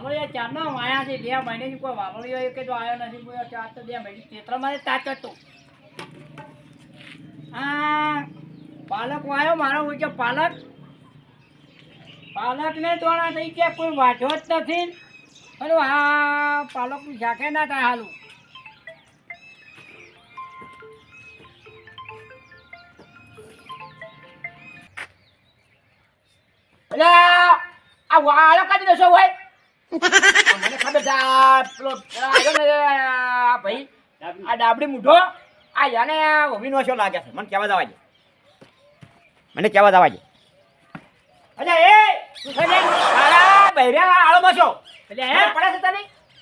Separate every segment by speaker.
Speaker 1: વાવળિયા ચારનો વાયા છે 2 મહિનેથી કોઈ વાવળિયો એક તો આવ્યો નથી કોઈ ચાર તો 2 મહિને ક્ષેત્રમાં તાચ હતો આ પાલક વાયો મારો ઉજો પાલક ને તોડા થઈ ગયા કોઈ વાઢો જ નથી અરે આ પાલકનું શાકે ના થાય હાલું
Speaker 2: આ વાળો કાઢી દેશો હોય મને ખબર છે પેલો ભાઈ આ ડાબડી મૂઢો આ યાને ઓવીનો શો લાગે છે મને કહેવા જવા દે મને કહેવા જવા દે અરે એ તું છે ને તારા બૈરા આળોમાં છો
Speaker 1: એટલે
Speaker 2: હે પડે છે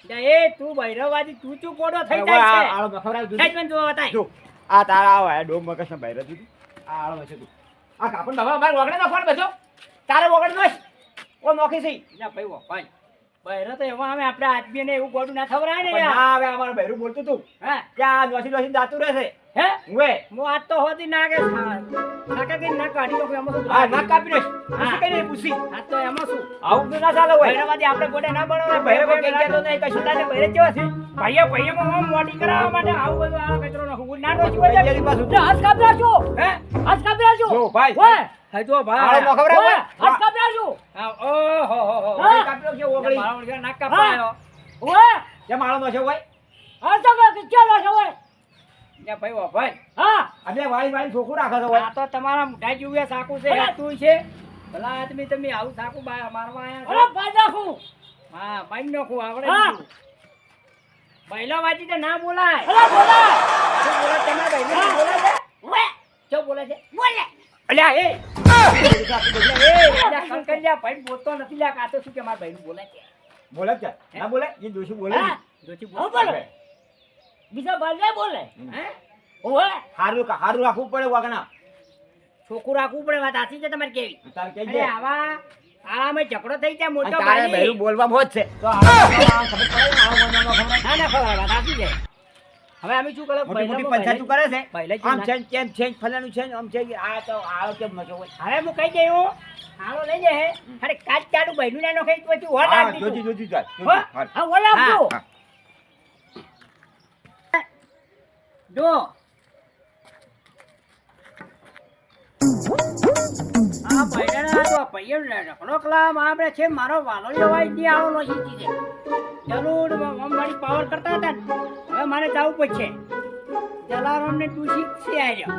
Speaker 2: તને
Speaker 1: એ તું બૈરવવાદી તું ચૂપ કોડો થઈ જાય છે
Speaker 2: આળો બખવરાવ દૂધ
Speaker 1: સાઈડ જો બતાય
Speaker 2: જો આ તારા આવા ડોમ મગસના બૈરા દીધું આ આળો છે તું આ કાપણ બાબા માર વગડે નો ફોન બેસો તારે વગડ નો ઓ નોખી સી
Speaker 1: ના ભાઈ ભાઈ બૈરો તો એવા અમે આપણે આદમીને એવું ગોડું ના ખવરાય ને
Speaker 2: ના હવે અમારું બૈરું બોલતું તું
Speaker 1: હે
Speaker 2: ક્યાં નોસી જાતું રહેશે
Speaker 1: હે
Speaker 2: વે
Speaker 1: હું આજ તો હોતી ના કે નાકા કે ના કાઢી લો એમાં શું
Speaker 2: હા ના કાપી દઈશ પૂછી કઈ પૂછી
Speaker 1: આ તો એમાં શું
Speaker 2: આવું તો ના ચાલે હોય
Speaker 1: બૈરામાંથી આપણે ગોડે ના બનાવે
Speaker 2: બૈરો કોઈ કઈ કહેતો નહીં કશું
Speaker 1: તારે બૈરે કેવા છે ભાઈએ માં મોટી કરાવવા માટે આવું બધું આ કચરો નાખું ના ડોસી હોય
Speaker 2: તેરી પાછું
Speaker 1: હાથ કાપી રાખજો હે હાથ કાપી રાખજો
Speaker 2: જો ભાઈ
Speaker 1: ઓય હા જો ભાઈ
Speaker 2: આળો નો ખબર હોય
Speaker 1: હાથ કાપી રાખજો ઓહો હો
Speaker 2: કાપી છે ઓગળી
Speaker 1: મારો ઓળખ્યો ના કાપાયો
Speaker 2: ઓય જે માળો નો છે હોય
Speaker 1: હા તો કે ચાલો છે ઓય લે ભાઈ ઓ ભાઈ હા
Speaker 2: અમે વાળી છોકું રાખો છો હોય
Speaker 1: આ તો તમારા મુઢા જેવું સાકુ છે તું છે ભલા આદમી તમે આવું સાકુ મારવા આયા અરે ભાઈ નાખું હા ભાઈ નાખું આવડે બૈલા વાજી તો ના બોલાય અરે બોલાય શું બોલે તમારા ભાઈને બોલે છે ઓય શું બોલે છે બોલે
Speaker 2: અલ્યા એ
Speaker 1: કંકરિયા ભાઈ બોલતો નથી લ્યા કાતો શું કે મારા ભાઈનું બોલે છે
Speaker 2: બોલે છે ના બોલે એ દોશી બોલે
Speaker 1: દોશી બોલે બીજા ભાઈ બોલે હે ઓય
Speaker 2: હારું રાખવું પડે વાગના
Speaker 1: છોકું રાખવું પડે વાત સાચી છે તમારે કેવી
Speaker 2: તારે
Speaker 1: અરે
Speaker 2: કહેજે
Speaker 1: આવા આરામે ઝઘડો થઈ જાય મોટો
Speaker 2: તારે
Speaker 1: ભાઈ
Speaker 2: બહેરું બોલવામાં હોત છે તો ખબર પડે આવો મનમાં ખબર
Speaker 1: ના ના ખબર વાત સાચી છે હવે અમે શું કરે
Speaker 2: મોટી મોટી પંચાયત કરે છે
Speaker 1: પહેલે
Speaker 2: આમ છે કેમ છે ફલાનું છે આમ છે આ તો આળો કેમ નચો હોય
Speaker 1: હવે હું કહી દઉં હાલો લઈ જાય અરે કાચ ચાડું બહેનું ના નખાઈ તો પછી હોટ આપી
Speaker 2: જોજી જોજી ચાલ
Speaker 1: હા ઓલ આપજો જો આ બહેના તો પૈયર રખડો કલામ આપણે છે મારો વાલો લેવાય દી આવો નો શીખી છે ચાલો મારી પાવર કરતા હતા હવે મારે જવું પડશે જલારામ ને તું શીખશે આવ્યો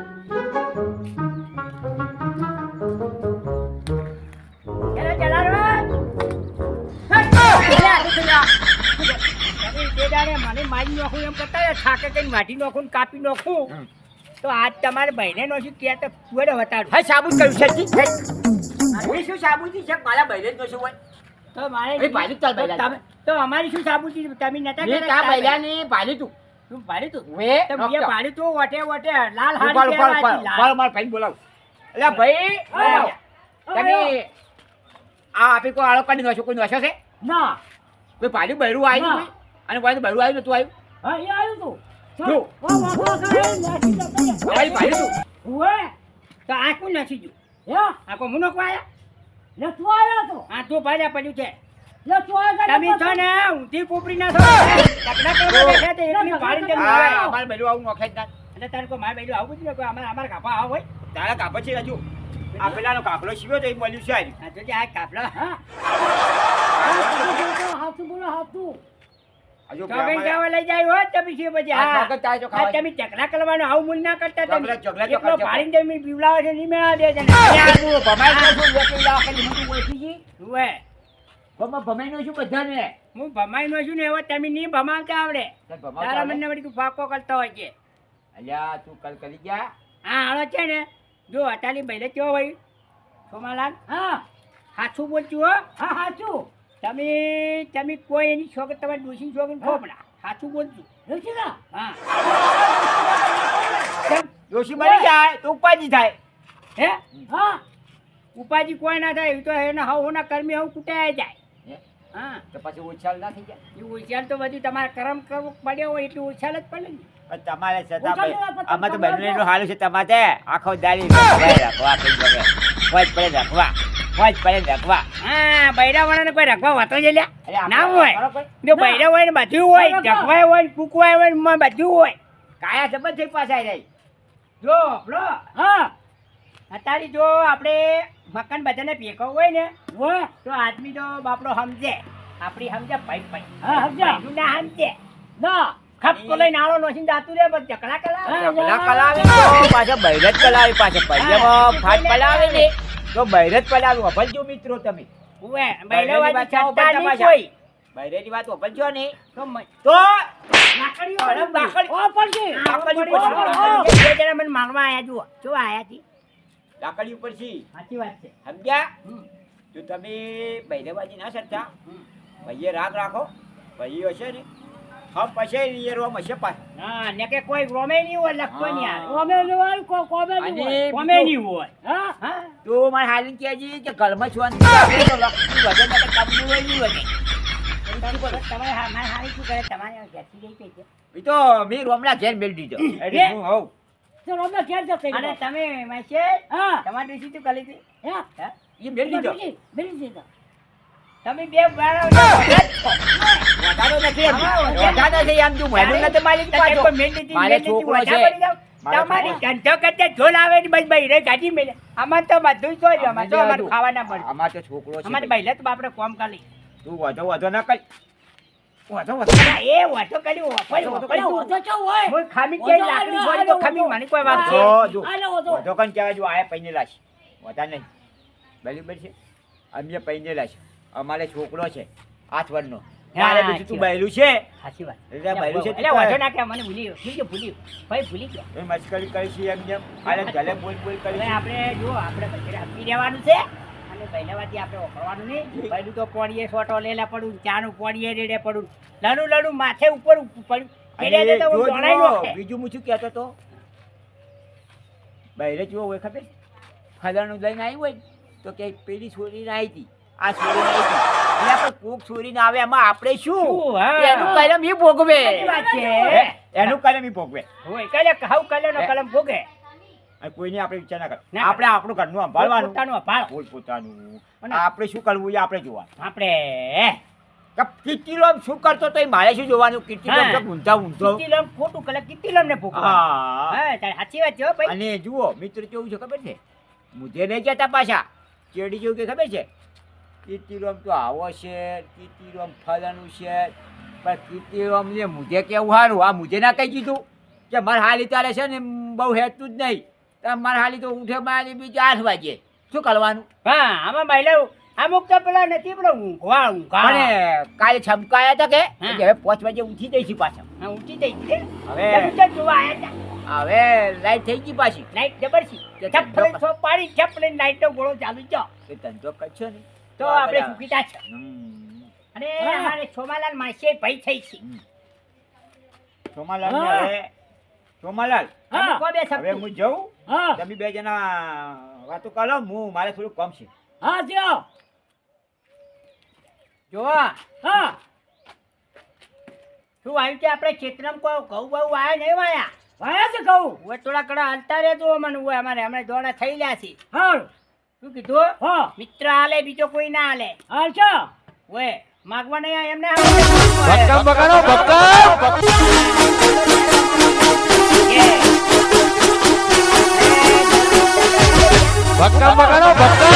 Speaker 1: મને મારી નાખું એમ કરતા છાકે કઈ વાટી નાખું કાપી નાખું તો આજ તમારે બહેને નો શું કે કુડે વટાડું
Speaker 2: હા સાબુત કર્યું છે શું સાબુતી છે મારા બહેરે જ નશું હોય
Speaker 1: તો મારે
Speaker 2: એ ભાઈ ચાલ બૈલા
Speaker 1: તો અમારી શું સાબુતી તમે નતા
Speaker 2: ને તા બૈલા ને ભાલી તું
Speaker 1: તું ભાડી તું
Speaker 2: વે
Speaker 1: તો બે ભાડી તું વટે લાલ
Speaker 2: ઉપાડ
Speaker 1: હાડી
Speaker 2: ઉપાડ માર ભાઈ બોલાવ એટલે ભાઈ તમે આ આપી કો આળો કાઢી નશો કોઈ નશો છે
Speaker 1: ના
Speaker 2: કોઈ ભાલી બૈરું આવ્યું કોઈ અને કોઈ બૈરું આવ્યું નતું આવ્યું
Speaker 1: હા એ આવ્યું તું
Speaker 2: જો
Speaker 1: ભાઈ
Speaker 2: ભાઈ તું
Speaker 1: ઓએ તો આ કોણ નથી જો હે આ કો મુનો કોયા નતો આવ્યો તો આ તો ભાડ્યા પડ્યું છે નતો આવ્યો તમે છો ને ઊંધી કોપડી ના છો ટકડા કરવા બેઠા તે એકની ભાડી દે
Speaker 2: અમાર બૈરું આવું નોખે જ ના
Speaker 1: એટલે તારે કો માર બેડું આવું બધું અમાર કાપા આવ હોય
Speaker 2: તારા કાપડ છે રાજુ આ પેલાનો કાપડો સીવ્યો તો એ મળ્યું છે
Speaker 1: આ જો આ કાપડા હા હાથું બોલો હાથું
Speaker 2: હજુ
Speaker 1: ચોકન જાવા લઈ જાય હોય તો પછી પછી
Speaker 2: આ ચોકન ચાય તો ખાવા
Speaker 1: તમે ચકલા કરવાનો આવું મૂલ ના કરતા તમે
Speaker 2: ચકલા
Speaker 1: એકલો ભાડીને તમે બીવલાવે છે નહીં મેળા દે છે
Speaker 2: યાર તું ભમાઈ નો છું વેકી લા ખાલી હું બોલતી જી
Speaker 1: ઓએ
Speaker 2: ભમાઈ નો છું બધાને
Speaker 1: હું ભમાઈ નો છું ને એવો તમે નહીં ભમાવતા આવડે તારા મને વળી તું ફાકો કરતો હોય છે
Speaker 2: અલ્યા તું કલ કરી ગયા
Speaker 1: હા હાલો છે ને જો અટાલી ભાઈ કેવો ભાઈ સોમાલાલ હા સાચું બોલતું હો હા સાચું તમે કોઈ એની છોકરી તમારી ડોશી છોકરી ખોપડા સાચું બોલતું હા
Speaker 2: દોશી મરી જાય તો ઉપાજી થાય
Speaker 1: હે હા ઉપાજી કોઈ ના થાય એ તો એના હવના કર્મી હવ કૂટાઈ જાય હા
Speaker 2: તો પછી ઉછાલ ના થઈ જાય
Speaker 1: એ ઉછાલ તો બધું તમારે કર્મ કરવું પડ્યો હોય એટલે ઉછાલ જ પડે ને
Speaker 2: પણ તમારે છતાં આમાં તો બહેનો હાલ છે તમારે આખો દાડી રાખવા કઈ જગ્યાએ કોઈ પડે રાખવા મોજ પડે રખવા.
Speaker 1: હા બૈરા વાળાને કોઈ રખવા વાતો છે લ્યા
Speaker 2: અરે આપણે
Speaker 1: ના હોય
Speaker 2: કરો કોઈ?
Speaker 1: જો બૈરા હોય ને બધું હોય રખવાય હોય ને કૂકવાય હોય ને બધું હોય
Speaker 2: કાયા જબર થઈ પાછા આવી જાય.
Speaker 1: જો બ્રો હા અત્યારે જો આપણે મકાન બધાને ભેગો હોય ને તો આદમી તો બાપડો સમજે આપણી સમજે ભાઈ ભાઈ હા સમજે ના સમજે ના ખપકો લઈને આળો નોસીને જાતું રે બસ ચકલા
Speaker 2: ઢગલા કલાવે તો પાછા બૈરજ કલાવે પાછા પૈયામાં ફાટ પલાવે ને તો બૈરજ પલાવે. અભલજો મિત્રો તમે
Speaker 1: ઓએ બૈરાવાદી
Speaker 2: વાત આવો
Speaker 1: ચડતા નહીં
Speaker 2: પાછા.
Speaker 1: કોઈ
Speaker 2: બૈરેની વાત અભલજો ને
Speaker 1: તો
Speaker 2: તો
Speaker 1: લાકડીઓ
Speaker 2: અરે લાકડી.
Speaker 1: ઓ પડશે
Speaker 2: લાકડી
Speaker 1: લાકડી બે જણા મને મારવા આયા જુઓ જો આયા છી
Speaker 2: લાકડી ઉપર છી
Speaker 1: સાચી વાત છે
Speaker 2: સમજ્યા. જો તમે બૈરેવાજી ના સરતા ભાઈએ રાગ રાખો ભાઈ હશે ને હા પછી એ રોમ હશે પાછું.
Speaker 1: હા ને કે કોઈ રોમે નહીં હોય લખતો નહીં યાર
Speaker 2: રોમે
Speaker 1: નહીં હોય કોમે
Speaker 2: અને
Speaker 1: કોમે નહીં હોય હા હા
Speaker 2: તો મારે હાલીને કહેજે કે ઘરમાં છોન આપણે તો લખતું વધે ને કે કમનું હોય નહીં વધે.
Speaker 1: તમારે હા મારે હારી શું કરે તમારે ઘેરથી જઈ કઈ છે
Speaker 2: એ તો મેં રોમના ઘેર મેળ દીધો. એટલે હું હોઉં
Speaker 1: તો રોમે ઘેર જશે અને તમે મેસે હા તમારી ડીસી તું કરી હતી હા
Speaker 2: એ મેળ દીધો.
Speaker 1: મેલી દીધો તમે બે બાળો
Speaker 2: વધારો નથી એમ. વધારો નથી એમ. તું મહેલું નથી માલિક પાછો. મારે છોકરો છે.
Speaker 1: તમારી ધંધો કરતે ઝોલ આવે ને બસ ભાઈ રે ગાડી મેલે આમાં તો બધું તો જ આમાં તો અમારે ખાવાના મળે
Speaker 2: આમાં તો છોકરો છે.
Speaker 1: અમારે ભાઈ તો આપણે કોમ કરી
Speaker 2: તું વધો ના કર.
Speaker 1: એ વાતો કર્યું ઓય ખામી કે લાકડી ફોડી તો ખામી માની કોઈ વાત છે
Speaker 2: જો વધો કન કહેવાય જો આયા પૈને લાશ વધા નહીં બરાબર છે. અમે પૈને લાશ અમારે છોકરો છે 8 વર્ષનો. મારે બીજું તું બૈરું છે.
Speaker 1: સાચી વાત
Speaker 2: એટલે બૈરું છે
Speaker 1: એટલે વાંધો ના કે મને ભૂલી ભાઈ ભૂલી ગયો
Speaker 2: એ મસ્કરી કરી છે એમ જેમ આલે ગલે બોલ
Speaker 1: હવે
Speaker 2: કરી
Speaker 1: આપણે જો આપણે બધી આપી દેવાનું છે અને પહેલાવાથી આપણે વાપરવાનું નહીં પહેલું તો પોણીએ સોટો લેલા પડું ચાનું પોણીએ રેડે પડું લડું માથે ઉપર પડ્યું
Speaker 2: અને
Speaker 1: તો
Speaker 2: જો
Speaker 1: જોડાઈ
Speaker 2: જુઓ,
Speaker 1: નાખે.
Speaker 2: બીજું હું શું કહેતો તો બૈરે જુઓ હોય ખબર ફલાણું લઈને આવી હોય ને તો કે પેલી છોરીને આવી હતી આ છોરીને આવી હતી એટલે આપણે કોક છોરીને આવે એમાં આપણે શું
Speaker 1: શું, હા.
Speaker 2: એનું કલમ ઈ ભોગવે
Speaker 1: સાચી વાત છે.
Speaker 2: એનું કલમ ઈ ભોગવે
Speaker 1: હોય કલે હાવ કલેનો કલમ ભોગે
Speaker 2: અને કોઈને આપણે વિચાર ના કરે
Speaker 1: ના.
Speaker 2: આપણે આપણું ઘરનું સંભાળવાનું
Speaker 1: પોતાનું અભાળ
Speaker 2: પોતાનું
Speaker 1: અને
Speaker 2: આપણે શું કરવું એ આપણે જોવાનું
Speaker 1: આપણે
Speaker 2: કીર્તિલો શું કરતો તો મારે શું જોવાનું કીર્તિલો
Speaker 1: હા.
Speaker 2: ઊંધા ઊંધો
Speaker 1: કિત્તીલમ ખોટું કલે કિત્તીલમ ને ભોગવા
Speaker 2: હા
Speaker 1: હા તારી સાચી વાત છે હો ભાઈ
Speaker 2: અને જુઓ મિત્ર કેવું છે ખબર છે મુજે નહીં કહેતા પાછા ચેડી જેવું કે ખબર છે કીર્તિરોમ તો આવો છે કીર્તિરોમ ફલાનું છે પણ કીર્તિરોમ ને મુજે કેવું સારું આ મુજે ના કહી દીધું કે મારે હાલી તારે છે ને બહુ હેતું જ નહીં તો મારે હાલી તો ઉઠે મારી બીજા 8 વાગે શું કરવાનું
Speaker 1: હા આમાં મહિલા અમુક તો પેલા નથી પેલો ઊંઘવા
Speaker 2: અને કાલે છમકાયા હતા કે
Speaker 1: હા.
Speaker 2: હવે 5 વાગે ઉઠી જઈશું પાછા
Speaker 1: હા ઊંચી થઈ ગઈ
Speaker 2: હવે
Speaker 1: હવે જોવા આયા હતા
Speaker 2: હવે લાઈટ થઈ ગઈ પાછી
Speaker 1: લાઈટ જબર છે
Speaker 2: કે
Speaker 1: છપ લઈને છો પાડી છપ લઈને લાઈટનો ગોળો ચાલુ છે
Speaker 2: એ ધંધો કરશો ને
Speaker 1: તો આપણે સુખીતા છે
Speaker 2: હમ.
Speaker 1: અને અમારે છોમાલાલ માસે ભાઈ થઈ છે
Speaker 2: સોમાલાલ
Speaker 1: હા.
Speaker 2: ને હવે સોમાલાલ
Speaker 1: તમે કહો બે
Speaker 2: હવે
Speaker 1: શબ્દ.
Speaker 2: હું જઉં
Speaker 1: હા
Speaker 2: તમે બે જણા વાતો કરો હું મારે થોડું કામ છે
Speaker 1: હા જ્યો જોવા હા શું આવ્યું કે આપણે ખેતરમાં કોઈ ઘઉં બહુ આયા નહીં વાયા વાયા છે ઘઉં હવે થોડા કડા હાલતા રહેજો મને હું અમારે હમણાં દોડા થઈ ગયા છે હા શું કીધું હા મિત્ર હાલે બીજો કોઈ ના હાલે હાલશો ઓએ માગવા નહીં આ એમને
Speaker 3: ભક્કમ બગાડો ભક્કમ બગાડો ભક્કમ